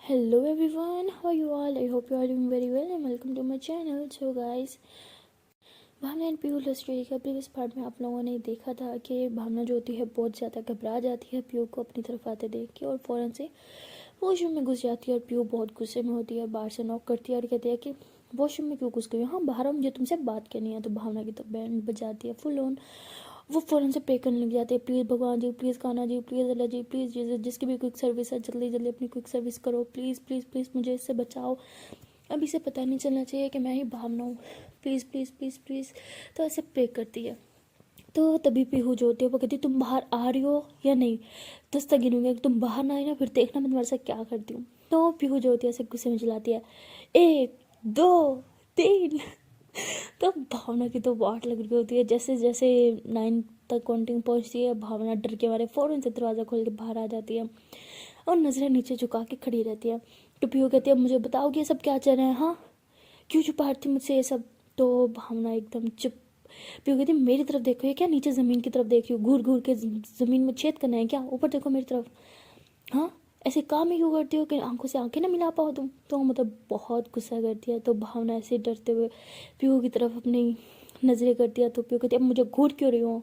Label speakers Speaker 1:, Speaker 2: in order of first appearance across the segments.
Speaker 1: Hello everyone, how are you all? I hope you are doing very well and welcome to my channel. So guys, Bhavna and Piyu love story का previous part में आप लोगों ने देखा था कि भावना जो होती है बहुत ज़्यादा घबरा जाती है पीयू को अपनी तरफ आते देख के और फ़ौरन से वॉशरूम में घुस जाती है और पीयू बहुत गुस्से में होती है और बाहर से नॉक करती है और कहती है कि वॉशरूम में क्यों घुस गई? हाँ बाहर, मुझे तुमसे बात करनी है। तो भावना की तो बैंड बजाती है फुल ऑन। वो फ़ौरन से प्रे करने लग जाते हैं, प्लीज़ भगवान जी, please Kanha ji, please Allah ji, please Jesus, जिसकी भी क्विक सर्विस है जल्दी जल्दी अपनी क्विक सर्विस करो, प्लीज़ प्लीज़ प्लीज़ मुझे इससे बचाओ। अभी से पता नहीं चलना चाहिए कि मैं ही भावना हूँ, प्लीज़ प्लीज़ प्लीज़ प्लीज़। तो ऐसे प्रे करती है। तो तभी पीहू जो होती है वो कहती है तुम बाहर आ रही हो या नहीं, 10 तक गिनूंगी, अगर तुम बाहर ना आई ना फिर देखना मैं तुम्हारे साथ क्या करती हूँ। तो पीहू जो होती है ऐसे गुस्से में चिल्लाती है 1 2 3। तो भावना की तो वाट लग रही होती है। जैसे जैसे 9 तक काउंटिंग पहुंचती है भावना डर के मारे फ़ौरन से दरवाज़ा खोल के बाहर आ जाती है और नज़रें नीचे झुका के खड़ी रहती है। तो पीहू कहती है मुझे बताओ कि ये सब क्या चल रहा है? हाँ, क्यों छुपा रही थी मुझसे ये सब? तो भावना एकदम चुप। पीहू कहती है मेरी तरफ देखो, ये क्या नीचे ज़मीन की तरफ देख रही हो? घूर घूर के ज़मीन में छेद करना है क्या? ऊपर देखो मेरी तरफ। हाँ, ऐसे काम ही क्यों करती हो कि आंखों से आंखें ना मिला पाओ तुम? तो मतलब बहुत गुस्सा करती है। तो भावना ऐसे डरते हुए पीहू की तरफ अपनी नज़रें करती है। तो पीहू कहती है अब मुझे घूर क्यों रही हो?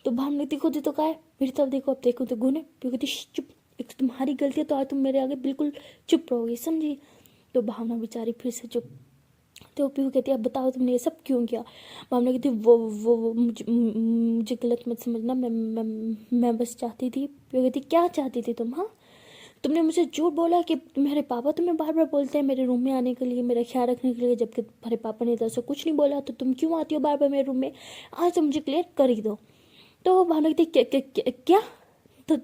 Speaker 1: तो भावना देखो तो कहा है मेरी तरफ देखो, अब देखो तो घूने। पीहू कहती चुप, एक तो तुम्हारी गलती है तो आज तुम मेरे आगे बिल्कुल चुप रहोगी, समझी? तो भावना बेचारी फिर से चुप। तो पीहू कहती है अब बताओ तुमने ये सब क्यों किया? भावना कहती वो मुझे गलत मत समझना, मैं बस चाहती थी। पीहू कहती क्या चाहती थी तुम? हाँ, तुमने मुझे झूठ बोला कि तुम्हारे पापा तुम्हें बार बार बोलते हैं मेरे रूम में आने के लिए, मेरा ख्याल रखने के लिए, जबकि तुम्हारे पापा ने तरह से कुछ नहीं बोला, तो तुम क्यों आती हो बार बार मेरे रूम में? आज तो मुझे क्लियर कर ही दो। तो भावना कहती क्या? तो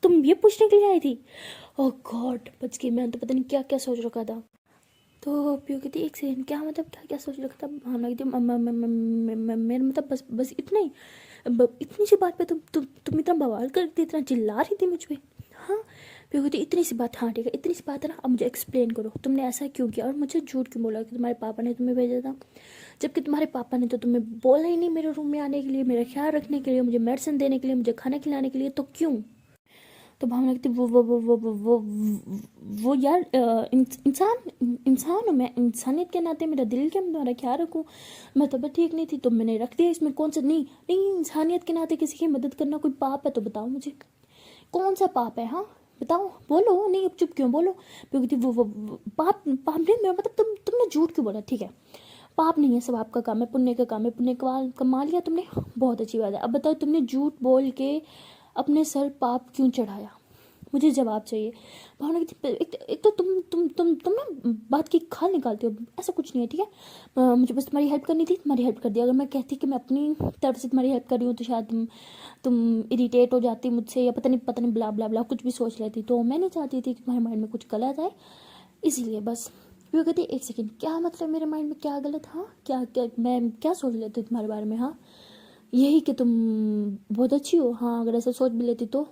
Speaker 1: तुम ये पूछने के लिए आई थी? ओह गॉड, बच गई। मैं तो पता नहीं क्या क्या सोच रखा था। तो पीयू कहती एक सेकंड, क्या मतलब क्या क्या सोच रखा था? भावना कहती मेरा मतलब बस इतना ही, इतनी सी बात पे तुम इतना बवाल कर रही थी, इतना चिल्ला रही थी मुझ पे? हाँ। फिर कहती इतनी सी बात? हाँ ठीक है, इतनी सी बात है ना, अब मुझे एक्सप्लेन करो तुमने ऐसा क्यों किया और मुझे झूठ क्यों बोला कि तुम्हारे पापा ने तुम्हें भेजा था, जबकि तुम्हारे पापा ने तो तुम्हें बोला ही नहीं मेरे रूम में आने के लिए, मेरा ख्याल रखने के लिए, मुझे मेडिसिन देने के लिए, मुझे खाना खिलाने के लिए, तो क्यों? तो भावना कहती वो यार इंसान हूँ मैं, इंसानियत के नाते मेरा दिल क्या मैं तुम्हारा ख्याल रखूँ? मैं तबीयत ठीक नहीं थी तो मैंने रख दिया, इसमें कौन सा? नहीं नहीं, इंसानियत के नाते किसी की मदद करना कोई पाप है तो बताओ मुझे, कौन सा पाप है? हाँ बताओ, बोलो। नहीं अब चुप क्यों? बोलो। क्योंकि वो पाप पाप नहीं, मैं मतलब तुमने झूठ क्यों बोला? ठीक है, पाप नहीं है, सब आपका काम है, पुण्य का काम है, पुण्य कमा लिया तुमने, बहुत अच्छी बात है। अब बताओ तुमने झूठ बोल के अपने सर पाप क्यों चढ़ाया? मुझे जवाब चाहिए। भावना की एक तो तुम ना बात की खाल निकालती हो, ऐसा कुछ नहीं है, ठीक है? मुझे बस तुम्हारी हेल्प करनी थी, तुम्हारी हेल्प कर दिया। अगर मैं कहती कि मैं अपनी तरफ से तुम्हारी हेल्प कर रही हूँ तो शायद तुम इरिटेट हो जाती मुझसे, या पता नहीं ब्ला ब्ला ब्ला कुछ भी सोच लेती। तो मैं नहीं चाहती थी कि तुम्हारे माइंड में कुछ गलत आए, इसीलिए बस। वो कहती एक सेकेंड, क्या मतलब मेरे माइंड में क्या गलत? हाँ क्या क्या मैं क्या सोच लेती तुम्हारे बारे में? हाँ यही कि तुम बहुत अच्छी हो। हाँ अगर ऐसा सोच भी लेती तो?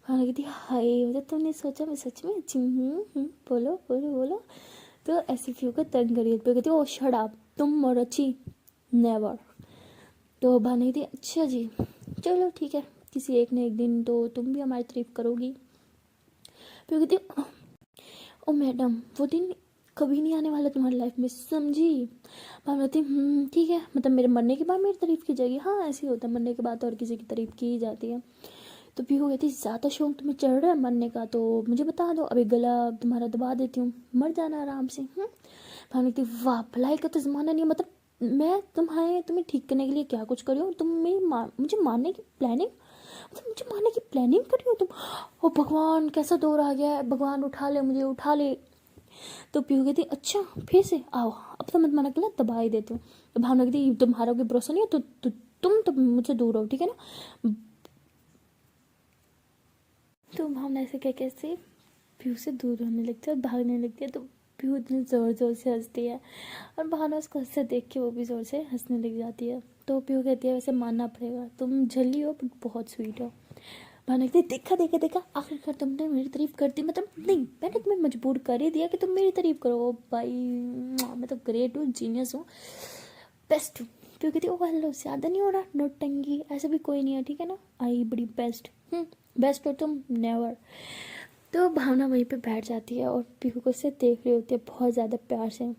Speaker 1: हाँ कहती हाय मतलब तुमने सोचा मैं सच में अच्छी हूँ? बोलो बोलो बोलो। तो ऐसी फ्यू को तंग करिए। तो कहती ओ शट अप, तुम और अच्छी नेवर। तो भाने थी अच्छा जी, चलो ठीक है, किसी एक ने एक दिन तो तुम भी हमारी तारीफ करोगी। फिर कहती ओ मैडम वो दिन कभी नहीं आने वाला तुम्हारी लाइफ में, समझी? पार्वती ठीक है, मतलब मेरे मरने के बाद मेरी तारीफ की जाएगी? हाँ ऐसे ही होता है, मरने के बाद तो और किसी की तारीफ की ही जाती है। तो पीहू कहती ज़्यादा शौक तुम्हें चढ़ रहा है मरने का तो मुझे बता दो, अभी गला तुम्हारा दबा देती हूँ, मर जाना आराम से। भावना कहती वाह भलाई का तो ज़माना नहीं है, मतलब मैं तुम्हें ठीक करने के लिए क्या कुछ करी हूँ? तुम मुझे मारने की प्लानिंग, मतलब मुझे मारने की प्लानिंग करी हो तुम? ओ भगवान कैसा दौर आ गया है, भगवान उठा ले मुझे, उठा ले। तो पीहू कहती अच्छा फिर से आओ, अब तो मत मना कर, दबा ही देती हूँ। तो भावना कहती तुम्हारा कोई भरोसा नहीं है तो तुम तो मुझसे दूर रहो, ठीक है ना? तो भावना ऐसे क्या कैसे पीहू से दूर होने लगती है और भागने लगती है। तो पीहू इतने ज़ोर ज़ोर से हंसती है और भावना उसको हंसते देख के वो भी ज़ोर से हंसने लग जाती है। तो पीहू कहती है वैसे मानना पड़ेगा तुम झल्ली हो बट बहुत स्वीट हो। भावना कहती है देखा देखा देखा, आखिरकार तुमने मेरी तारीफ कर दी, मतलब नहीं मैंने तुम्हें मजबूर कर ही दिया कि तुम मेरी तारीफ करो। ओ भाई मैं तो ग्रेट हूँ, जीनियस हूँ, बेस्ट हूँ। पीहू कहती है ओ हेलो ज़्यादा नहीं हो रहा नोटंगी, ऐसा भी कोई नहीं है, ठीक है ना? आई बड़ी बेस्ट बेस्ट हो तुम, नेवर। तो भावना वहीं पे बैठ जाती है और पीहू को उससे देख रही होती है बहुत ज़्यादा प्यार से।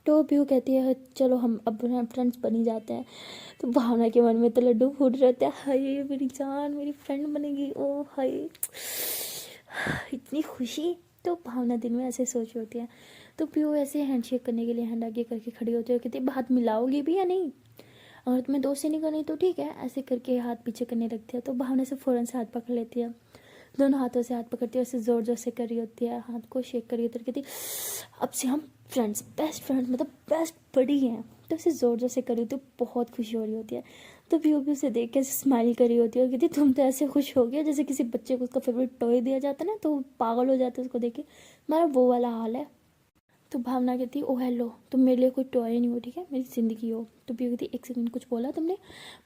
Speaker 1: तो पीहू कहती है चलो हम अब फ्रेंड्स बन ही जाते हैं। तो भावना के मन में तो लड्डू फूट रहे होते हैं, हाय मेरी जान मेरी फ्रेंड बनेगी, ओ हाय इतनी खुशी। तो भावना दिन में ऐसे सोच रही होती है। तो पीहू ऐसे हैंडशेक करने के लिए हैंड आगे करके खड़ी होती है और कहती है हाथ मिलाओगी भी या नहीं, और तुम्हें दोस्ती नहीं करनी तो ठीक है, ऐसे करके हाथ पीछे करने लगती है। तो भावना से फ़ौरन से हाथ पकड़ लेती है, दोनों हाथों से हाथ पकड़ती है, उसे ज़ोर ज़ोर से कर रही होती है, हाथ को शेक कर रही होती है, कहती अब से हम फ्रेंड्स बेस्ट फ्रेंड्स मतलब बेस्ट बडी हैं। तो उसे ज़ोर ज़ोर से कर रही होती है, बहुत खुशी हो रही होती है। तो भी उसे देख के स्माइल कर रही होती है और कहती तुम तो ऐसे खुश हो गए जैसे किसी बच्चे को उसका फेवरेट टॉय दिया जाता है ना, तो वो पागल हो जाता है उसको देख के, हमारा वो वाला हाल है। तो भावना कहती ओ हेलो तुम मेरे लिए कोई टॉय नहीं हो, ठीक है मेरी ज़िंदगी हो। तो पीयू कहती एक सेकंड कुछ बोला तुमने।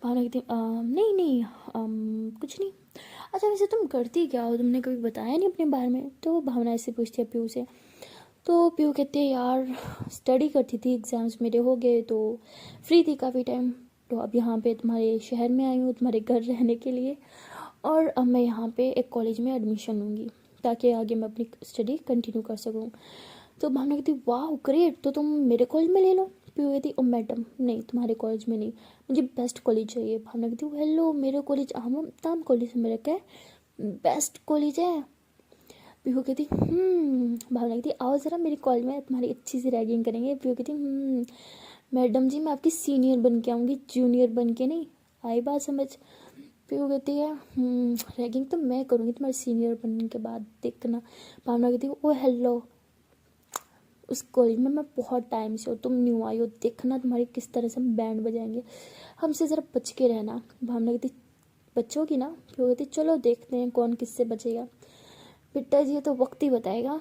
Speaker 1: भावना कहती नहीं नहीं कुछ नहीं। अच्छा वैसे तुम करती क्या हो, तुमने कभी बताया नहीं अपने बारे में। तो भावना ऐसे पूछती है पीयू से। तो पीयू कहती है यार स्टडी करती थी, एग्ज़ाम्स मेरे हो गए तो फ्री थी काफ़ी टाइम, तो अब यहाँ पे तुम्हारे शहर में आई हूँ तुम्हारे घर रहने के लिए, और अब मैं यहाँ पे एक कॉलेज में एडमिशन लूँगी ताकि आगे मैं अपनी स्टडी कंटिन्यू कर सकूँ। तो भावना कहती वाह ग्रेट, तो तुम मेरे कॉलेज में ले लो। पीयू कहती ओ मैडम नहीं तुम्हारे कॉलेज में नहीं, मुझे बेस्ट कॉलेज चाहिए। भावना कहती हेलो मेरे कॉलेज आम ताम कॉलेज में रखा है, बेस्ट कॉलेज है। पीहू कहती भावना कहती आओ ज़रा मेरे कॉलेज में तुम्हारी अच्छी सी रैगिंग करेंगे। पीहू कहती मैडम जी मैं आपकी सीनियर बन के आऊँगी, जूनियर बन के नहीं, आई बात समझ। पीहू कहती है रैगिंग तो मैं करूँगी तुम्हारे सीनियर बनने के बाद देखना। भावना कहती ओ हेलो उस कॉलेज में मैं बहुत टाइम से हो, तुम न्यू आई हो, देखना तुम्हारी किस तरह से हम बैंड बजाएंगे, हमसे ज़रा बच के रहना। भावना कहती बचोगी ना। फिर कहती चलो देखते हैं कौन किससे बचेगा, पिता जी तो वक्त ही बताएगा।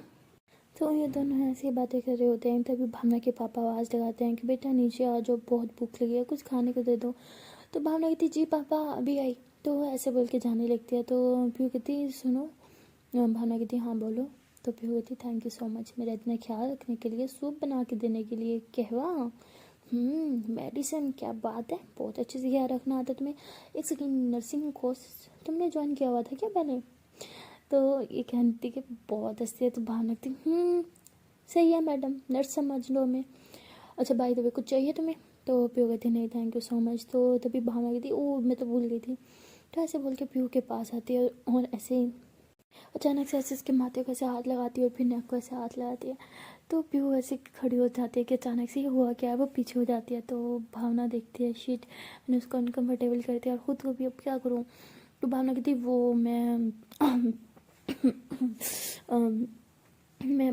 Speaker 1: तो ये दोनों ऐसी बातें कर रहे होते हैं, तभी भावना के पापा आवाज़ लगाते हैं कि बेटा नीचे आ जाओ बहुत भूख लगी है कुछ खाने को दे दो। तो भावना कहती जी पापा अभी आई, तो ऐसे बोल के जाने लगती है। तो पीहू कहती सुनो, भावना कहती हाँ बोलो। तो पीहू कहती थैंक यू सो मच मेरा इतना ख्याल रखने के लिए, सूप बना के देने के लिए, कहवा मेडिसिन, क्या बात है बहुत अच्छे से ख्याल रखना आता तुम्हें। एक सेकंड नर्सिंग कोर्स तुमने ज्वाइन किया हुआ था क्या पहले। तो ये कहती कि बहुत हंसती है। तो भावना कहती सही है मैडम नर्स समझ लो हमें। अच्छा बाय द वे कुछ चाहिए तुम्हें। तो पीहू कहती नहीं थैंक यू सो मच। तो तभी भावना कहती ओ मैं तो भूल गई थी। तो ऐसे बोल के पीहू के पास आती है और ऐसे अचानक से ऐसे इसके माथे को ऐसे हाथ लगाती है और फिर नेक को ऐसे हाथ लगाती है। तो पीहू ऐसे खड़ी हो जाती है कि अचानक से ये हुआ क्या है, वो पीछे हो जाती है। तो भावना देखती है शीट, मैंने उसको अनकम्फर्टेबल करती है और ख़ुद को भी अब क्या करूँ। तो भावना कहती वो मैं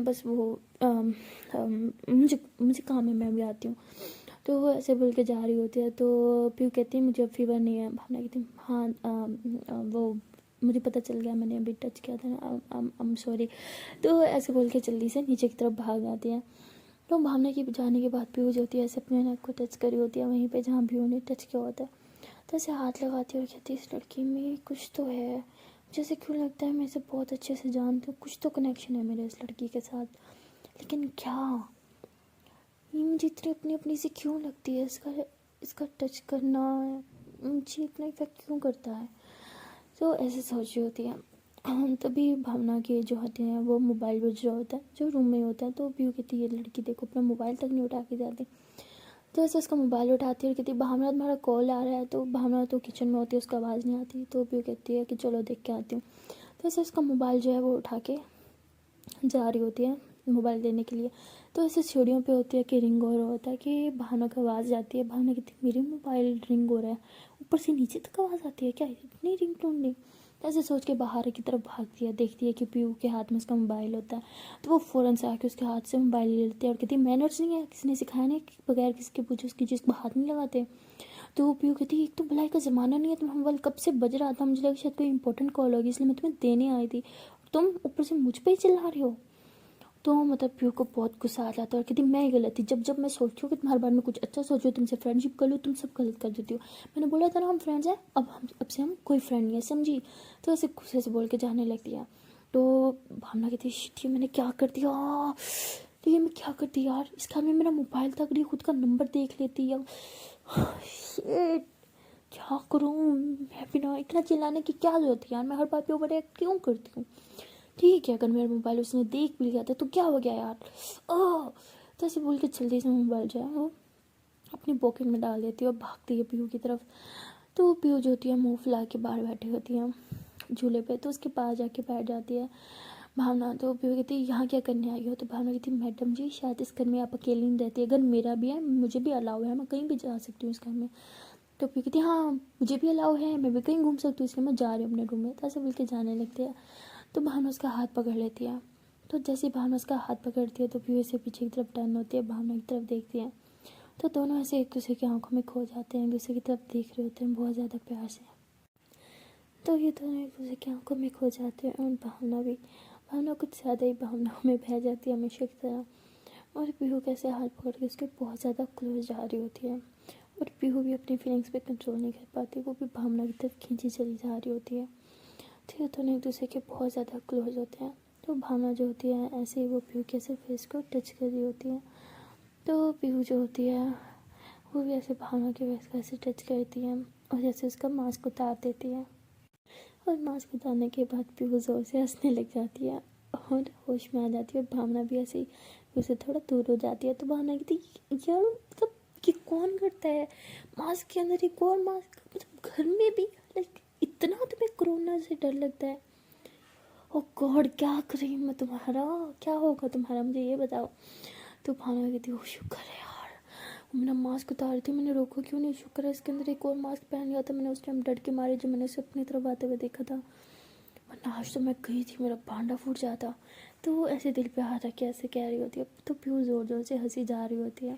Speaker 1: बस वो मुझे मुझे काम है मैं भी आती हूँ। तो वो ऐसे बोल के जा रही होती है। तो पीहू कहती है मुझे अब फीवर नहीं है। भावना कहती हाँ वो मुझे पता चल गया, मैंने अभी टच किया था ना, आई एम सॉरी। तो ऐसे बोल के जल्दी से नीचे की तरफ भाग जाती है। तो भावना की जाने के बाद पीहू जो होती है ऐसे अपने नेक को टच करी होती है वहीं पे जहाँ पीहू ने टच किया होता है। तो ऐसे हाथ लगाती है और कहती है इस लड़की में कुछ तो है, जैसे क्यों लगता है मैं इसे बहुत अच्छे से जानती हूँ, कुछ तो कनेक्शन है मेरे इस लड़की के साथ, लेकिन क्या, ये मुझे इतनी अपनी अपनी से क्यों लगती है, इसका टच करना मुझे इतना इफेक्ट क्यों करता है। तो ऐसे सोच रही होती है। तभी भावना के जो होते हैं वो मोबाइल बज रहा होता है जो रूम में होता है। तो पीहू कहती है ये लड़की देखो अपना मोबाइल तक नहीं उठा के जाती। तो ऐसे उसका मोबाइल उठाती है और कहती भावना तुम्हारा कॉल आ रहा है। तो भावना तो किचन में होती है उसका आवाज़ नहीं आती। तो पीहू कहती है कि चलो देख के आती हूँ। तो ऐसे उसका मोबाइल जो है वो उठा के जा रही होती है मोबाइल देने के लिए। तो ऐसे सीढ़ियों पे होती है कि रिंग हो रहा होता है कि भावना की आवाज़ जाती है। भावना कहती है मेरी मोबाइल रिंग हो रहा है, ऊपर से नीचे तक आवाज़ आती है क्या, इतनी रिंग टोन नहीं। ऐसे सोच के बाहर की तरफ भागती है, देखती है कि पीहू के हाथ में उसका मोबाइल होता है। तो वो फ़ौरन से आके उसके हाथ से मोबाइल ले लेती है और कहती है मैनर्स नहीं है, किसी ने सिखाया नहीं कि बगैर किसी के पूछे उसकी चीज़ को हाथ नहीं लगाते। तो वो पीहू कहती है एक तो भलाई का ज़माना नहीं है, तुम्हारा मोबाइल कब से बज रहा था, मुझे लगा शायद कोई इंपॉर्टेंट कॉल होगी इसलिए मैं तुम्हें देने आई थी, तुम ऊपर से मुझ पर ही चिल्ला रही हो। तो मतलब पीहू को बहुत गुस्सा आ जाता है और कहती मैं ही गलत थी, जब जब मैं सोचती हूँ कि तुम्हारे बारे में कुछ अच्छा सोचूँ तुमसे फ्रेंडशिप कर लूँ तुम सब गलत कर देती हो। मैंने बोला था ना हम फ्रेंड्स हैं, अब से हम कोई फ्रेंड नहीं है समझी। तो ऐसे गुस्से से बोल के जाने लगती है। तो भावना कहती शिट ये मैंने क्या कर दिया, तो ये मैं क्या करती यार, इसका में मेरा मोबाइल तक नहीं, खुद का नंबर देख लेती है। शिट क्या करूँ मैं, बिना इतना चिल्लाने की क्या जरूरत है यार, मैं हर बात पे ओवर एक्ट क्यों करती हूँ। ठीक है, अगर मेरा मोबाइल उसने देख भी लिया था तो क्या हो गया यार, ओह। तो ऐसे बोल के जल्दी से मोबाइल जो है वो अपनी पॉकेट में डाल देती है और भागती है पीहू की तरफ। तो पीहू जो होती है मुंह फुला के बाहर बैठी होती है झूले पे, तो उसके पास जाके बैठ जाती है भावना। तो पीहू कहती है यहाँ क्या करने आई हो? तो भावना कहती है मैडम जी शायद इस घर में आप अकेली नहीं रहती, अगर मेरा भी है मुझे भी अलाउ है, मैं कहीं भी जा सकती हूँ इस घर में। तो पीहू कहती है हाँ मुझे भी अलाउ है, मैं भी कहीं घूम सकती हूँ, इसलिए मैं जा रही हूँ अपने रूम में। तो ऐसे बोल के जाने लगती है। तो भावना उसका हाथ पकड़ लेती है। तो जैसे ही भावना उसका हाथ पकड़ती है तो पीहू से पीछे की तरफ टर्न होती है, भावना की तरफ देखती है। तो दोनों ऐसे एक दूसरे की आंखों में खो जाते हैं, एक दूसरे की तरफ देख रहे होते हैं बहुत ज़्यादा प्यार से। तो ये दोनों एक दूसरे की आंखों में खो जाते हैं और भावना कुछ ज़्यादा ही भावनाओं में बह जाती है हमेशा की तरह। और पीहू कैसे हाथ पकड़ के उसके बहुत ज़्यादा क्लोज जा रही होती है और पीहू भी अपनी फीलिंग्स पे कंट्रोल नहीं कर पाती, वो भी भावना की तरफ खींची चली जा रही होती है। तो ये दोनों एक दूसरे के बहुत ज़्यादा क्लोज होते हैं। तो भावना जो होती है ऐसे ही वो पीहू के ऐसे फेस को टच कर रही होती है। तो पीहू जो होती है वो भी ऐसे भावना के फेस को ऐसे टच करती है और जैसे उसका मास्क उतार देती है। और मास्क उतारने के बाद पीहू ज़ोर से हंसने लग जाती है और होश में आ जाती है। भावना भी ऐसे ही उससे थोड़ा दूर हो जाती है। तो भावना कहती है यार मतलब ये कौन करता है मास्क के अंदर एक और मास्क, मतलब घर में भी, लाइक इतना तुम्हें कोरोना से डर लगता है? ओ गॉड क्या करें मैं तुम्हारा, क्या होगा तुम्हारा मुझे ये बताओ। तो भावना कहती है शुक्र है यार मैंने मास्क उतार रही थी, मैंने रोका क्यों नहीं, शुक्र है इसके अंदर एक और मास्क पहन लिया था मैंने उस टाइम डर के मारे जब मैंने उसे अपनी तरफ आते हुए देखा था, वरना आज तो मैं गई थी मेरा भांडा फूट जाता। तो वो ऐसे दिल पे हाथ रख के ऐसे कह रही होती है। तो पीहू ज़ोर ज़ोर से हंसी जा रही होती है।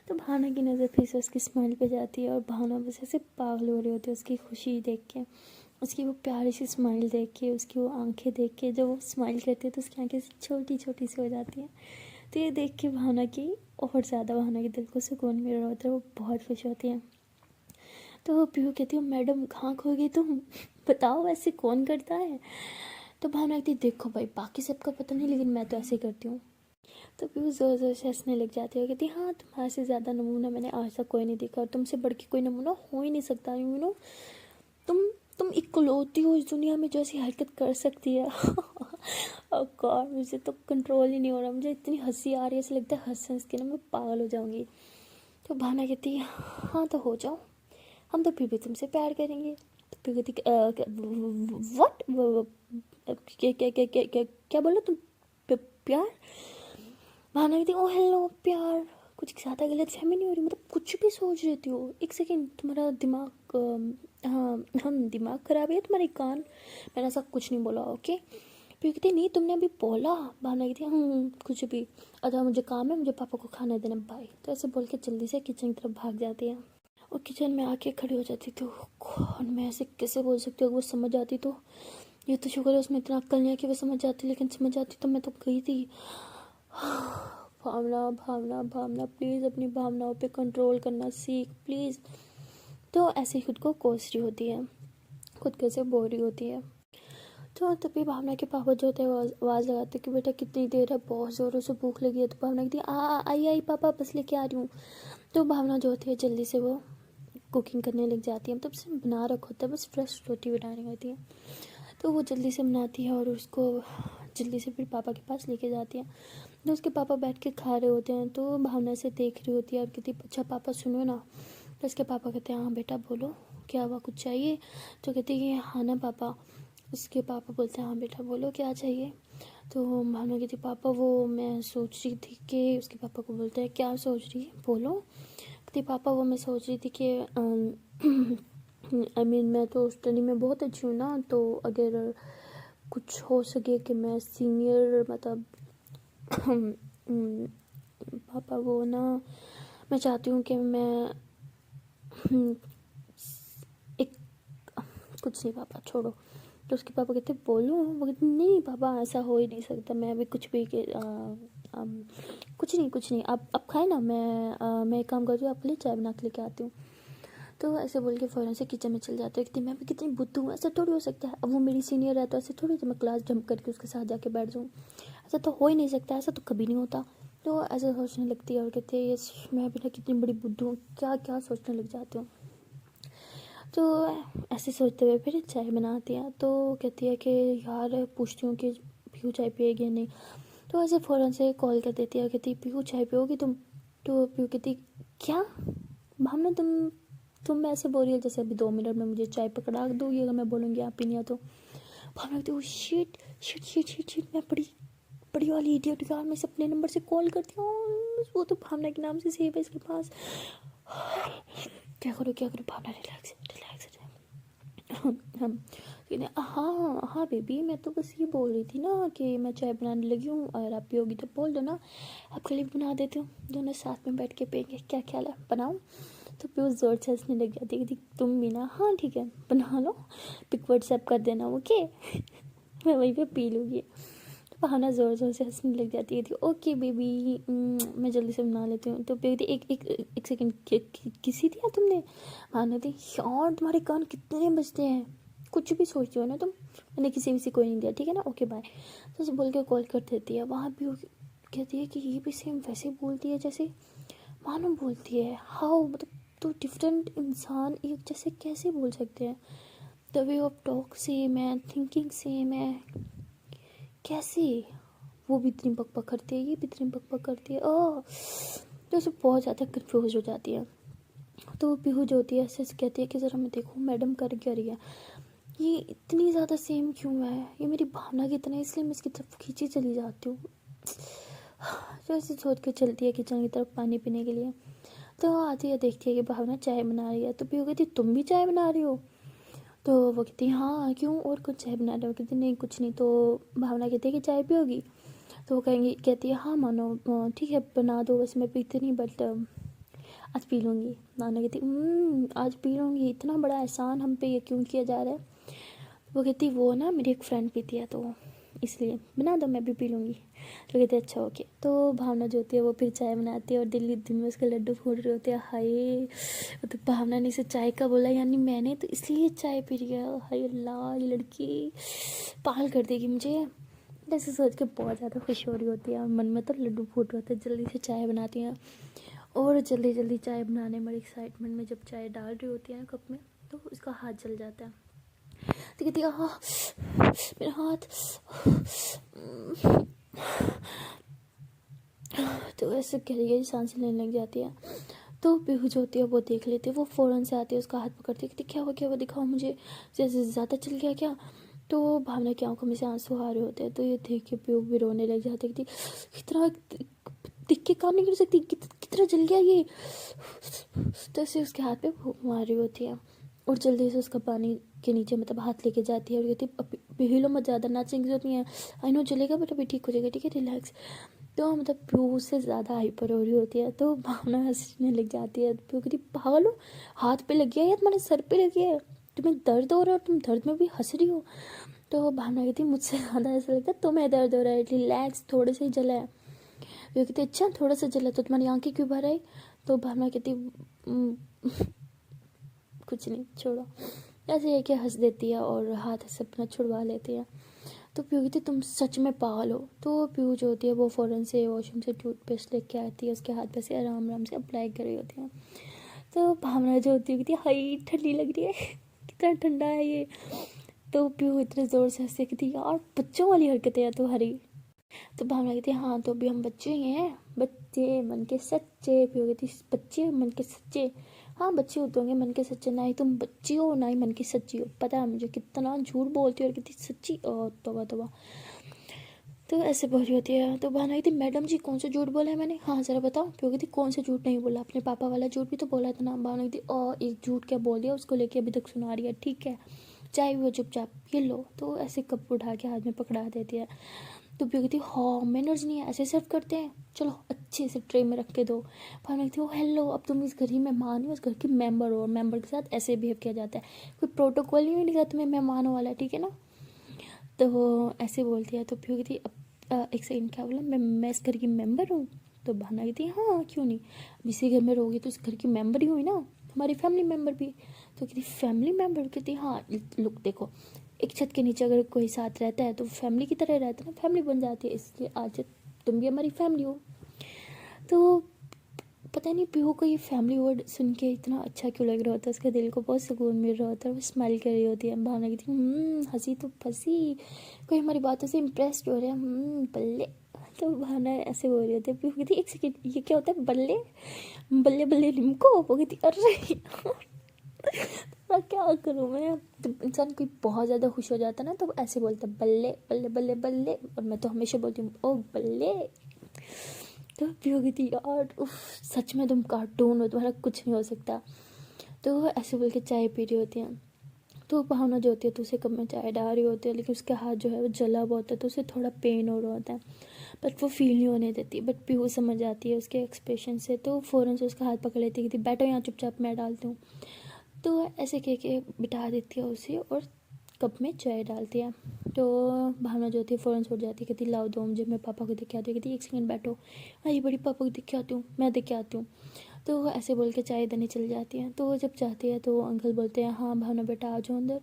Speaker 1: तो भावना की नज़र फिर से उसकी स्माइल पे जाती है और भावना बस ऐसे पागल हो रही होती है उसकी खुशी देख के, उसकी वो प्यारी सी स्माइल देख के, उसकी वो आंखें देख के। जब वो स्माइल करती है तो उसकी आंखें छोटी छोटी सी हो जाती हैं। तो ये देख के भावना की और ज़्यादा भावना के दिल को सुकून मिल रहा होता है, वो बहुत खुश होती है। तो वो पीहू कहती है मैडम कहाँ खो गई तुम, बताओ ऐसे कौन करता है? तो भावना कहती देखो भाई बाकी सबका पता नहीं लेकिन मैं तो ऐसे करती हूँ। तो पीहू ज़ोर ज़ोर से हंसने लग जाती है, कहती हाँ तुम्हारे से ज़्यादा नमूना मैंने आज तक कोई नहीं देखा और तुमसे बढ़ के कोई नमूना हो ही नहीं सकता, यू नो तुम तुम इकलौती हो इस दुनिया में जो ऐसी हरकत कर सकती है। और गॉड मुझे तो कंट्रोल ही नहीं हो रहा, मुझे इतनी हंसी आ रही है, ऐसा लगता है हंस हंस के ना मैं पागल हो जाऊंगी। तो भावना कहती है हाँ तो हो जाओ, हम तो फिर भी तुमसे प्यार करेंगे। तो फिर कहती व्हाट, क्या क्या क्या क्या क्या क्या बोला तुम, प्यार? भावना कहती ओ हेलो प्यार, कुछ ज़्यादा गलत फहमी नहीं हो रही, मतलब कुछ भी सोच रही हो, एक सेकेंड तुम्हारा दिमाग हाँ हम दिमाग ख़राब है तुम्हारे कान, मैंने ऐसा कुछ नहीं बोला ओके। फिर कहती नहीं तुमने अभी बोला। भावना कहती कुछ भी, अच्छा मुझे काम है, मुझे पापा को खाना देना बाय। तो ऐसे बोल के जल्दी से किचन की तरफ भाग जाती है और किचन में आके खड़ी हो जाती। तो कौन मैं ऐसे कैसे बोल सकती हूँ, वो समझ आती तो, ये तो शुक्र है उसमें इतना अक्ल नहीं है कि वो समझ जाती, लेकिन समझ आती तो मैं तो गई थी। भावना भावना भावना प्लीज़ अपनी भावनाओं पे कंट्रोल करना सीख प्लीज़। तो ऐसे ही खुद को कोस रही होती है, खुद कैसे बोल रही होती है। तो तभी भावना के पापा जो होते हैं वो आवाज़ लगाते कि बेटा कितनी देर है, बहुत ज़ोरों से भूख लगी है। तो भावना कहती आई आई पापा बस लेके आ रही हूँ। तो भावना जो होती है जल्दी से वो कुकिंग करने लग जाती है, मतलब सिर्फ बना रखा होता है, बस फ्रेश रोटी बनानी होती है। तो वो जल्दी से बनाती है और उसको जल्दी से फिर पापा के पास लेके जाती है। तो उसके पापा बैठ के खा रहे होते हैं, तो भावना से देख रही होती है और कहती अच्छा पापा सुनो ना। तो उसके पापा कहते हैं हाँ बेटा बोलो क्या हुआ, कुछ चाहिए? तो कहती है हाँ ना पापा। उसके पापा बोलते हैं हाँ बेटा बोलो क्या चाहिए? तो भावना कहती पापा वो मैं सोच रही थी कि, उसके पापा को बोलते हैं क्या सोच रही है बोलो? कहती पापा वो मैं सोच रही थी कि आई मीन मैं तो स्टडी में बहुत अच्छी हूँ ना, तो अगर कुछ हो सके कि मैं सीनियर मतलब पापा वो ना मैं चाहती हूँ कि मैं एक कुछ नहीं पापा छोड़ो। तो उसके पापा कहते बोलो, वो कहते नहीं पापा ऐसा हो ही नहीं सकता, मैं अभी कुछ भी कुछ नहीं आप खाए ना, मैं एक काम करती हूँ आपके लिए चाय बना के लेके आती हूँ। तो ऐसे बोल के फ़ौरन से किचन में चल जाते हैं कि मैं भी कितनी बुद्धू हूँ, ऐसा थोड़ी हो सकता है, अब वो मेरी सीनियर है तो ऐसे थोड़ी तो मैं क्लास जंप करके उसके साथ जाके बैठ जाऊँ, ऐसा तो हो ही नहीं सकता, ऐसा तो कभी नहीं होता। तो ऐसे सोचने लगती है और कहती है ये मैं भी ना कितनी बड़ी बुद्धू हूँ, क्या क्या सोचने लग जाती हूँ। तो ऐसे सोचते हुए फिर चाय बनाती है। तो कहती है कि यार पूछती हूँ कि पीहू चाय पिएगी या नहीं। तो ऐसे फ़ौरन से कॉल कर देती है, कहती पीहू चाय पियोगी तुम। तो पीहू कहती क्या भावना, तुम ऐसे बोल रही हो जैसे अभी 2 मिनट में मुझे चाय पकड़ा दोगी अगर मैं बोलूँगी आप पीनी है तो। भावना कहती oh shit shit shit shit shit, मैं बड़ी बड़ी वाली इडियट यार, मैं अपने नंबर से कॉल करती हूँ, वो तो भावना के नाम से सेव है इसके पास। क्या करो भावना, रिलैक्स रिलैक्स। हम हाँ हाँ बेबी, मैं तो बस ये बोल रही थी ना कि मैं चाय बनाने लगी हूँ, अगर आप पियोगी तो बोल दो ना, आपके लिए बना देती हूँ, दोनों साथ में बैठ के पियेंगे, क्या ख्याल है, बनाऊँ। तो फिर ज़ोर से हंसने लग जाती है, तुम भी ना, हाँ ठीक है बना लो, पिक व्हाट्सएप कर देना ओके। मैं वहीं पे पी लूँगी। तो भावना ज़ोर ज़ोर से हंसने लग जाती है, ओके बेबी मैं जल्दी से बना लेती हूँ। तो बेबी एक सेकेंड किसी दिया तुमने। भावना थी यार तुम्हारे कान कितने बजते हैं, कुछ भी सोचती हो ना तुम, मैंने किसी से कोई नहीं दिया, ठीक है ना, ओके बाय। तो उसे बोल के कॉल कर देती है। वहाँ भी कहती है कि ये भी सेम वैसे बोलती है जैसे मानो बोलती है, हाउ, मतलब तो डिफरेंट इंसान एक जैसे कैसे बोल सकते हैं। The way of talk same है, थिंकिंग सेम है, कैसे वो भी इतनी बकबक करती है, ये भी इतनी बकबक करती है। तो उसे बहुत ज़्यादा कन्फ्यूज हो जाती है। तो पीहू जो होती है ऐसे कहती है कि ज़रा मैं देखूँ मैडम कर क्या रही है, ये इतनी ज़्यादा सेम क्यों है, ये मेरी भावना की तरह, इसलिए मैं इसकी तरफ खींची चली जाती हूँ। तो ऐसे सोच के चलती है किचन की तरफ पानी पीने के लिए। तो आती है, देखती है कि भावना चाय बना रही है। तो पीहू कहती तुम भी चाय बना रही हो। तो वो कहती है हाँ क्यों, और कुछ चाय बना रहे हो। कहती नहीं कुछ नहीं। तो भावना कहती है कि चाय पियोगी। तो वो कहती है हाँ मानो ठीक है बना दो, वैसे मैं पीती नहीं बट आज पी लूँगी। नाना कहती आज पी लूँगी, इतना बड़ा एहसान हम पे ये क्यों किया जा रहा है। वो कहती वो ना मेरी एक फ्रेंड पीती है तो इसलिए बना दो, मैं भी पी लूँगी। तो कहते अच्छा ओके। तो भावना जो होती है वो फिर चाय बनाती है और दिन में उसके लड्डू फूट रहे होते हैं। हाय तो भावना ने इसे चाय का बोला यानी मैंने तो इसलिए चाय पी रही है, हाय अल्लाह ये लड़की पागल कर देगी मुझे। ऐसे सोच के बहुत ज़्यादा खुश हो रही होती है और मन में तो लड्डू फूट रहे होते हैं। जल्दी से चाय बनाती हैं और जल्दी जल्दी चाय बनाने में एक्साइटमेंट में जब चाय डाल रही होती है कप में तो उसका हाथ जल जाता है। तो कहती है हाँ मेरा हाथ। तो ऐसे गहरी सांसें लेने लग जाती है। तो पीहू जो होती है वो देख लेती है, वो फ़ौरन से आती है, उसका हाथ पकड़ती है, कहती क्या हुआ दिखाओ मुझे, जैसे ज़्यादा चल गया क्या। तो भावना की आंखों में से आंसू आ रहे होते हैं। तो ये देख के पीहू भी रोने लग जाती है, कितना दिख के काम नहीं कर सकती, कितना जल गया ये। तो ऐसे उसके हाथ पे फूंक मार रही होती है और जल्दी से उसका पानी के नीचे मतलब हाथ लेके जाती है और कहती अब हिलो मत, ज़्यादा नाचने की जरूरत नहीं है, आई नो जलेगा बट अभी ठीक हो जाएगा, ठीक है रिलैक्स। तो मतलब पीहू से ज़्यादा हाइपर हो रही होती है। तो भावना हंसने लग जाती है। पीहू कहती पागल हो, हाथ पे लग गया या तुम्हारे सर पे लग गया है, तुम्हें दर्द हो रहा है और तुम दर्द में भी हंस रही हो। तो भावना कहती मुझसे ज़्यादा ऐसा लगता है तुम्हें दर्द हो रहा है, रिलैक्स, थोड़े से ही जला है। वो कहती अच्छा थोड़ा सा जला तो तुम्हारी आंखें क्यों भर आई। तो भावना कहती कुछ नहीं छोड़ो, ऐसे है कि हंस देती है और हाथ से अपना छुड़वा लेती है। तो पीहू कहती तुम सच में पागल हो। तो पीहू जो होती है वो फ़ौरन से वॉशरूम से टूथपेस्ट लेके आती है, उसके हाथ पे से आराम आराम से अप्लाई कर रही होती है। तो भावना जो होती है कहती है हाय ठंडी लग रही है, कितना ठंडा है ये। तो पीहू इतने ज़ोर से हंसती कहती यार बच्चों वाली हरकतें हैं तुम्हारी। तो भावना कहती है हाँ तो अभी हम बच्चे ही हैं, बच्चे मन के सच्चे। पीहू कहती बच्चे मन के सच्चे, हाँ बच्चे होते होंगे मन के सच्चे, ना ही तुम बच्ची हो ना ही मन की सच्ची हो, पता है मुझे कितना झूठ बोलती हो और कितनी सच्ची। तौबा तौबा। तो ऐसे बोल रही होती है। तो भावना कहती मैडम जी कौन सा झूठ बोला है मैंने, हाँ ज़रा बताओ। पीहू कहती कौन सा झूठ नहीं बोला, अपने पापा वाला झूठ भी तो बोला था ना। भावना कहती एक झूठ क्या बोल दिया, उसको लेके अभी तक सुना रही है, ठीक है चाय वो चुपचाप ये लो। तो ऐसे कप उठा के हाथ में पकड़ा देती है। तो पीहू कहती हाँ मैनर्स नहीं है, ऐसे सर्व करते हैं, चलो अच्छे से ट्रे में रख के दो। भावना कहती हो हेलो, अब तुम इस घर की मेहमान हो, इस घर की मेंबर हो और मेंबर के साथ ऐसे बिहेव किया जाता है, कोई प्रोटोकॉल नहीं लिखा तुम्हें मेहमानों वाला, ठीक है ना। तो वो ऐसे बोलती है। तो पीहू कहती एक सेकंड क्या बोला, मैं इस घर की मेंबर हूँ। तो भावना कहती है हाँ क्यों नहीं, अब इसी घर में रहोगी तो इस घर की मेंबर ही हुई ना, हमारी फैमिली मेंबर भी। तो कहती फैमिली मेंबर, कहती हाँ लुक देखो, एक छत के नीचे अगर कोई साथ रहता है तो फैमिली की तरह रहता है ना, फैमिली बन जाती है, इसलिए आज तुम भी हमारी फैमिली हो। तो पता नहीं पीहू को ये फैमिली वर्ड सुन के इतना अच्छा क्यों लग रहा होता है, उसके दिल को बहुत सुकून मिल रहा होता है। वो स्माइल कर रही होती है, भावना कहती है हंसी तो फंसी, कोई हमारी बातों से इम्प्रेस्ड हो रहा है, बल्ले। तो भावना ऐसे बोल रही होती है, पीहू कहती है एक सेकेंड ये क्या होता है, बल्ले बल्ले बल्ले लिमको। वो कहती अरे मैं क्या करूँ मैं। तो इंसान कोई बहुत ज़्यादा खुश हो जाता है ना तो ऐसे बोलता है बल्ले बल्ले बल्ले बल्ले, और मैं तो हमेशा बोलती हूँ ओ बल्ले। तो पीहू कहती यार उफ, सच में तुम कार्टून हो, तुम्हारा कुछ नहीं हो सकता। तो ऐसे बोल के चाय पी रही होती हैं। तो भावना जो होती है तो उसे कप में चाय डाल रही होती है, लेकिन उसका हाथ जो है वो जला हुआ होता है, तो उसे थोड़ा पेन हो रहा होता है, बट वो फील नहीं होने देती। बट पीहू समझ आती है उसके एक्सप्रेशन से, तो फ़ौरन से उसका हाथ पकड़ लेती है कि बैठो यहाँ चुपचाप, मैं डालती हूँ। तो ऐसे कह के बिठा देती है उसे और कप में चाय डालती है। तो भावना जो होती है फ़ौरन से उठ जाती है, कहती लाओ दो मुझे, मैं पापा को देख के आती हूँ। कहती एक सेकंड बैठो, आई बड़ी पापा को देख के आती हूँ, मैं देख के आती हूँ। तो वो ऐसे बोल के चाय देने चली जाती है। तो वो जब जाती है तो अंकल बोलते हैं हाँ भावना बेटा आ जाओ अंदर।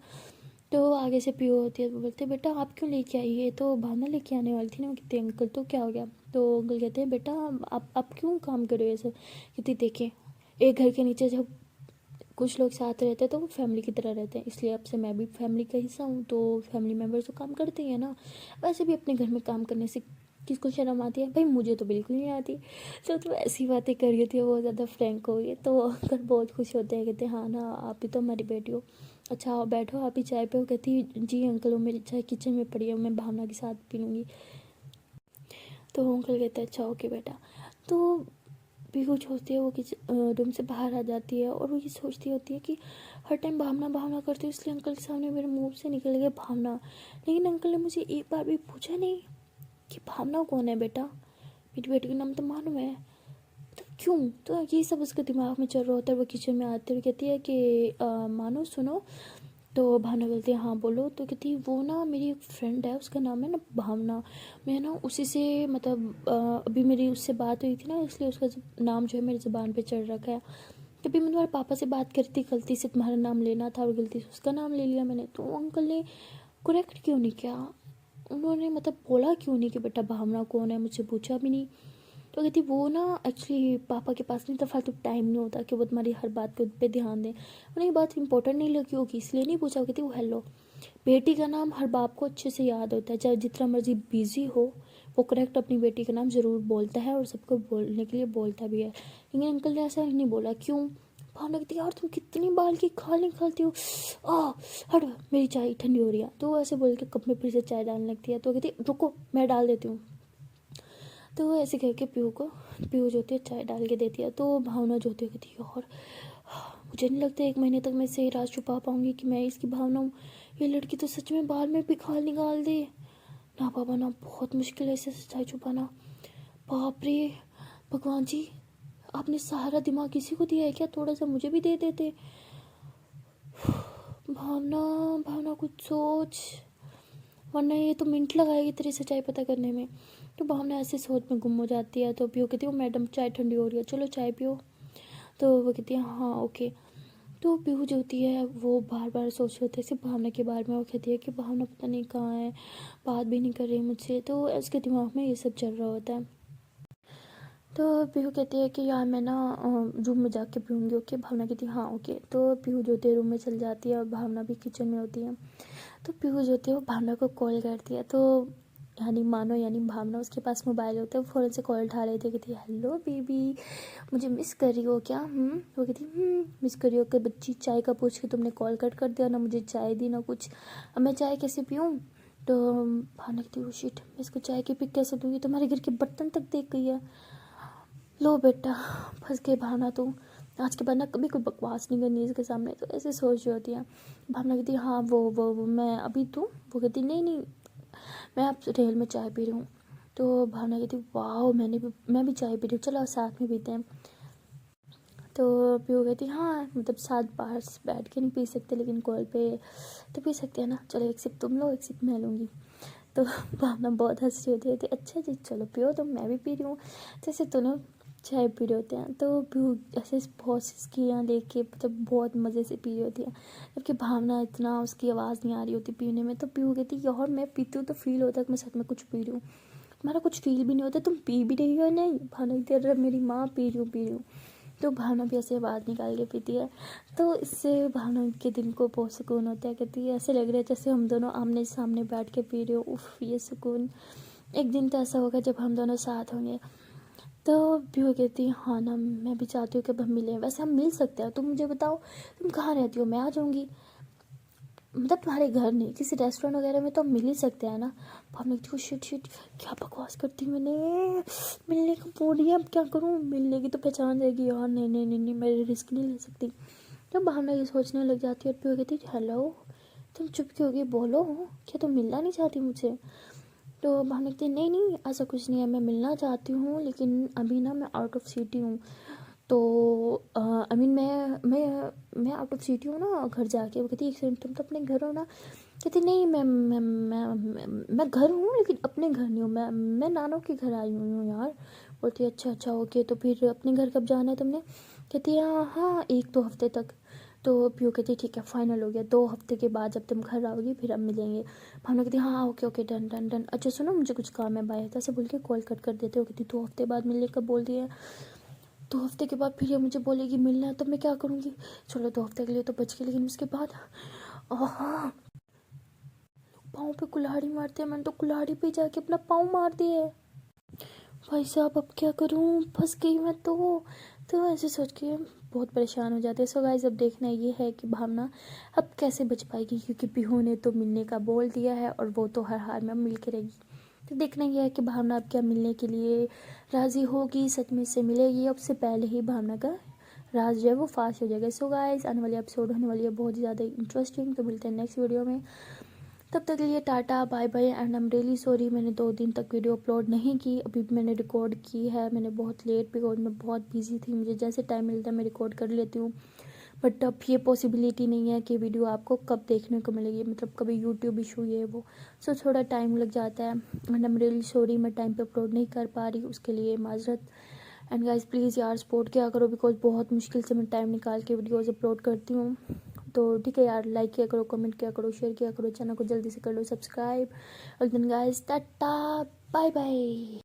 Speaker 1: तो आगे से पीओ होती है, वो बोलते हैं बेटा आप क्यों लेके आई है, तो भावना लेके आने वाली थी ना। वो कहते हैं अंकल तो क्या हो गया। तो अंकल कहते हैं बेटा आप क्यों काम कर रहे हो ये सब। कहती देखें एक घर के नीचे जब कुछ लोग साथ रहते हैं तो वो फैमिली की तरह रहते हैं, इसलिए अब से मैं भी फैमिली का हिस्सा हूँ, तो फैमिली मेम्बर्स तो काम करते ही हैं ना। वैसे भी अपने घर में काम करने से किसको शर्म आती है, भाई मुझे तो बिल्कुल नहीं आती। तो ऐसी बातें कर रही थी, बहुत ज़्यादा फ्रैंक हो गई। तो अंकल बहुत खुश होते हैं, कहते हैं हाँ ना आप ही तो हमारी बेटी हो, अच्छा आओ बैठो आप ही चाय पे हो। कहती जी अंकल वो मेरी चाय किचन में पड़ी है, मैं भावना के साथ पी लूँगी। तो अंकल कहते हैं अच्छा ओके बेटा। तो पीहू सोचती है वो रूम से बाहर आ जाती है और वो ये सोचती होती है कि हर टाइम भावना भावना करती है, इसलिए अंकल के सामने मेरे मुंह से निकल गया भावना। लेकिन अंकल ने मुझे एक बार भी पूछा नहीं कि भावना कौन है बेटा, मेरी बेटी का नाम तो मानो है, तो क्यों। तो ये सब उसके दिमाग में चल रहा होता है। वो किचन में आते हुए कहती है कि मानो सुनो। तो भावना बोलती है हाँ बोलो। तो कहती है वो ना मेरी एक फ्रेंड है, उसका नाम है ना भावना, मैं ना उसी से मतलब अभी मेरी उससे बात हुई थी ना, इसलिए उसका नाम जो है मेरी ज़ुबान पे चढ़ रखा है। तभी मैं तुम्हारे पापा से बात करती, गलती से तुम्हारा नाम लेना था और गलती से उसका नाम ले लिया मैंने। तो अंकल ने करेक्ट क्यों नहीं किया, उन्होंने मतलब बोला क्यों नहीं कि बेटा भावना कौन है, मुझसे पूछा भी नहीं। तो कहती वो ना एक्चुअली पापा के पास नहीं तो फालतू टाइम नहीं होता कि वो तुम्हारी हर बात पे ध्यान दें, उन्हें ये बात इंपॉर्टेंट नहीं लगी होगी इसलिए नहीं पूछा। कहती वो हेलो, बेटी का नाम हर बाप को अच्छे से याद होता है, चाहे जितना मर्जी बिजी हो वो करेक्ट अपनी बेटी का नाम ज़रूर बोलता है और सबको बोलने के लिए बोलता भी है। लेकिन अंकल ने ऐसा नहीं बोला, क्यों। भावना कहती यार तुम कितनी बाल की खाल निकालती हो, आ हट मेरी चाय ठंडी हो रही है। तो वो ऐसे बोल के कप में फिर से चाय डालने लगती है। तो कहती रुको मैं डाल देती हूँ। तो वो ऐसे करके पीहू जो होती है चाय डाल के देती है। तो भावना जो होती है कहती है और मुझे नहीं लगता 1 महीने तक मैं सही राज छुपा पाऊंगी कि मैं इसकी भावना हूँ, ये लड़की तो सच में बाल में भी खाल निकाल दे। ना बाबा ना, बहुत मुश्किल है इसे सच्चाई छुपाना। बाप रे भगवान जी, आपने सारा दिमाग किसी को दिया है क्या, थोड़ा सा मुझे भी दे देते। भावना भावना कुछ सोच, वरना ये तो मिनट लगाएगी तेरी सच्चाई पता करने में। तो भावना ऐसे सोच में गुम हो जाती है। तो पीहू कहती है मैडम चाय ठंडी हो रही है, चलो चाय पियो। तो वो कहती है हाँ ओके। तो पीहू जो होती है वो बार बार सोच रही होती है सिर्फ भावना के बारे में। वो कहती है कि भावना पता नहीं कहाँ है, बात भी नहीं कर रही मुझसे। तो उसके दिमाग में ये सब चल रहा होता है। तो पीहू कहती है कि यार मैं ना रूम में जाके पीऊँगी। ओके, भावना कहती है हाँ ओके। तो पीहू जो होती है रूम में चल जाती है और भावना भी किचन में होती है। तो पीहू जो होती है वो भावना को कॉल करती है। तो यानी भावना उसके पास मोबाइल होता है, वो फ़ौरन से कॉल उठा लेती है। कहती है हेलो बेबी, मुझे मिस कर रही हो क्या। वो कहती मिस कर रही हो कि बच्ची, चाय का पूछ के तुमने कॉल कट कर दिया, ना मुझे चाय दी ना कुछ, अब मैं चाय कैसे पीऊँ। तो भावना कहती है शिट, मैं इसको चाय की पिक कैसे दूँगी, तुम्हारे घर के बर्तन तक देख गई है। लो बेटा फंस गई भावना, तू आज के बाद ना कभी कोई बकवास नहीं करनी इसके सामने। तो ऐसे सोच रही होती है। भावना कहती है हाँ वो मैं अभी दूँ। वो कहती नहीं मैं अब रेल में चाय पी रही हूँ। तो भावना कहती वाह मैं भी चाय पी रही हूँ, चलो साथ में पीते हैं। तो पीहू कहती हाँ मतलब साथ बाहर बैठ के नहीं पी सकते, लेकिन कॉल पे तो पी सकते हैं ना, चलो एक सिप तुम लो एक सिप मैं लूँगी। तो भावना बहुत हंस रही होती है, अच्छा जी चलो पियो, तो मैं भी पी रही हूँ। जैसे दोनों चाय पी रहे होते हैं। तो पीहू ऐसे बहुत सिसकियाँ लेके मतलब बहुत मज़े से पी रही होती है, जबकि भावना इतना उसकी आवाज़ नहीं आ रही होती पीने में। तो पीहू कहती यार मैं पीती हूँ तो फील होता है कि मैं सच में कुछ पी रही हूँ, हमारा कुछ फील भी नहीं होता, तुम पी भी रही हो। नहीं, भावना कहती है अरे मेरी माँ, पी रही हूँ पी रही हूँ। तो भावना भी ऐसे आवाज़ निकाल के पीती है। तो इससे भावना के दिल को बहुत सुकून होता है। कहती है ऐसे लग रहा है जैसे हम दोनों आमने सामने बैठ के पी रहे हो। उफ, ये सुकून। एक दिन तो ऐसा होगा जब हम दोनों साथ होंगे। तो पीहू कहती है हाँ ना, मैं भी चाहती हूँ कि अब हम मिलें। वैसे हम मिल सकते हैं, तुम मुझे बताओ तुम कहाँ रहती हो, मैं आ जाऊँगी। मतलब तुम्हारे घर नहीं, किसी रेस्टोरेंट वगैरह में तो हम मिल ही सकते हैं ना। भावना कहती है शिट शिट, क्या बकवास करती मैंने, मिलने का बोल रही है, अब क्या करूँ, मिलने की तो पहचान जाएगी यार, नहीं नहीं नहीं नहीं, मैं रिस्क नहीं ले सकती। तो भावना ये सोचने लग जाती है और फिर कहती है हेलो, तुम चुप क्यों हो गई, बोलो, क्या तुम मिलना नहीं चाहती मुझसे। तो भावना कहती है नहीं नहीं, ऐसा कुछ नहीं है, मैं मिलना चाहती हूँ लेकिन अभी ना मैं आउट ऑफ सिटी हूँ। तो आई मीन मैं आउट ऑफ सिटी हूँ ना, घर जाके। वो कहती एक सेकंड, तुम तो अपने घर हो ना। कहती नहीं, मैं घर हूँ लेकिन अपने घर नहीं हूँ, मैं नानों के घर आई हुई हूँ यार। बोलती है अच्छा अच्छा ओके, तो फिर अपने घर कब जाना है तुमने। कहती है हाँ हाँ, 1-2 हफ्ते तक। तो पीयू कहती है ठीक है, फाइनल हो गया, 2 हफ्ते के बाद जब तुम घर आओगी फिर हम मिलेंगे। भावना कहती है हाँ okay okay, done done done. अच्छा सुनो, मुझे कुछ काम है, बाय, ऐसे बोल के कॉल कट कर देते हो। कहती 2 हफ्ते बाद मिलने का बोल दिया है, 2 हफ्ते के बाद फिर ये मुझे बोलेगी मिलना है, तो मैं क्या करूँगी। चलो 2 हफ्ते के लिए तो बच गई, लेकिन उसके बाद हाँ, पाँव पे कुल्हाड़ी मारते हैं, मैंने तो कुल्हाड़ी पे जाके अपना पाँव मार दिया है। भाई साहब अब क्या करूँ, फंस गई मैं तो ऐसे सोच के बहुत परेशान हो जाते हैं। सो गाइस, अब देखना ये है कि भावना अब कैसे बच पाएगी, क्योंकि पीहू ने तो मिलने का बोल दिया है और वो तो हर हाल में मिल के रहेगी। तो देखना यह है कि भावना अब क्या मिलने के लिए राज़ी होगी, सच में से मिलेगी, अब से पहले ही भावना का राज जो है वो फास्ट हो जाएगा। सो गाइस, आने वाली एपिसोड होने वाली है बहुत ज़्यादा इंटरेस्टिंग। तो मिलते हैं नेक्स्ट वीडियो में, तब तक के लिए tata bye bye. And I am really sorry, मैंने 2 दिन तक वीडियो अपलोड नहीं की। अभी मैंने रिकॉर्ड की है, मैंने बहुत लेट, बिकॉज मैं बहुत बिजी थी, मुझे जैसे टाइम मिलता है मैं रिकॉर्ड कर लेती हूँ। बट अब ये पॉसिबिलिटी नहीं है कि वीडियो आपको कब देखने को मिलेगी, मतलब कभी यूट्यूब इशू ये वो, सो थोड़ा टाइम लग जाता है। And I am really sorry, मैं टाइम पे अपलोड नहीं कर पा रही, उसके लिए माजरत। एंड गाइस प्लीज़ यार सपोर्ट किया करो, बिकॉज बहुत मुश्किल से मैं टाइम निकाल के वीडियोज़ अपलोड करती हूँ। तो ठीक है यार, लाइक किया करो, कमेंट किया करो, शेयर किया करो, चैनल को जल्दी से कर लो सब्सक्राइब। और then guys tata bye bye.